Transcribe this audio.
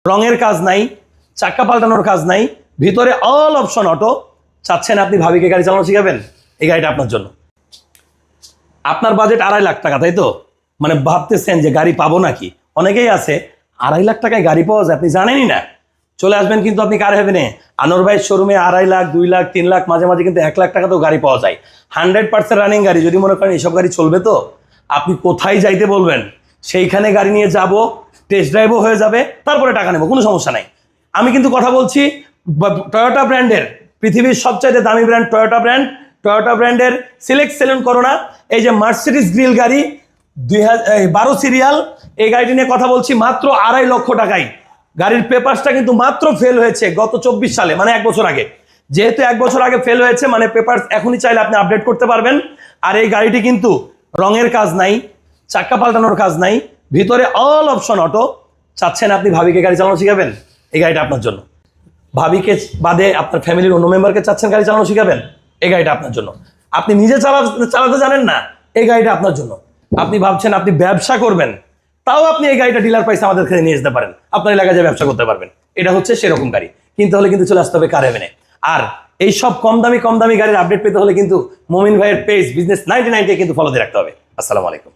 রঙের কাজ নাই, চাক্কা পাল্টানোর কাজ নাই, ভিতরে অল অপশন অটো। চাচ্ছেন আপনি ভাবিকে গাড়ি চালানো শিখাবেন, এই গাড়িটা আপনার জন্য। আপনার বাজেট 2.5 লাখ টাকা, তাই তো? মানে ভাবতেছেন যে গাড়ি পাবো নাকি? অনেকেই আছে 2.5 লাখ টাকায় গাড়ি পাওয়া যায়, আপনি জানেনই না। চলে আসবেন কিন্তু আপনি কার হেভেনে, আনোয়ার ভাইয়ের শোরুমে 2.5 লাখ, 2 লাখ, 3 লাখ, মাঝে মাঝে কিন্তু 1 লাখ টাকাতেও গাড়ি পাওয়া যায়। 100% রানিং গাড়ি। যদি মনে করেন এইসব গাড়ি চলবে, তো আপনি কোথায় যাইতে বলবেন সেইখানে গাড়ি নিয়ে যাব, টেস্ট ড্রাইভও হয়ে যাবে, তারপরে টাকা নেব, কোনো সমস্যা নাই। আমি কিন্তু কথা বলছি টয়োটা ব্র্যান্ডের, পৃথিবীর সবচাইতে দামি ব্র্যান্ড টয়োটা ব্র্যান্ড। টয়োটা ব্র্যান্ডের সিলেক্ট সেলুন করোনা, এই যে মার্সিডিজ গ্রিল গাড়ি 2012 সিরিয়াল, এই গাড়িটি নিয়ে কথা বলছি মাত্র 2.5 লক্ষ টাকায়। গাড়ির পেপারসটা কিন্তু মাত্র ফেল হয়েছে গত 24 সালে, মানে 1 বছর আগে। যেহেতু 1 বছর আগে ফেল হয়েছে, মানে পেপার এখনই চাইলে আপনি আপডেট করতে পারবেন। আর এই গাড়িটি কিন্তু রঙের কাজ নাই, চাক্কা পাল্টানোর কাজ নাই, ভিতরে অল অপশন অটো। চাচ্ছেন আপনি ভাবিকে গাড়ি চালানো শিখাবেন, এই গাড়িটা আপনার জন্য। ভাবিকে বাদে আপনার ফ্যামিলির অন্য মেম্বারকে চাচ্ছেন গাড়ি চালানো শিখাবেন, এই গাড়িটা আপনার জন্য। আপনি নিজে চালাতে জানেন না, এই গাড়িটা আপনার জন্য। আপনি ভাবছেন আপনি ব্যবসা করবেন, তাও আপনি এই গাড়িটা ডিলার প্রাইসে আমাদের কাছে নিয়ে যেতে পারেন, আপনার এলাকায় ব্যবসা করতে পারবেন। এটা হচ্ছে সেরকম গাড়ি। কিনতে হলে কিন্তু চলে আসতে হবে কার হেভেনে। আর এই সব কম দামি গাড়ির আপডেট পেতে হলে কিন্তু মমিন ভাইয়ের পেজ বিজনেস 99 কিন্তু ফলো দিয়ে রাখতে হবে। আসসালামু আলাইকুম।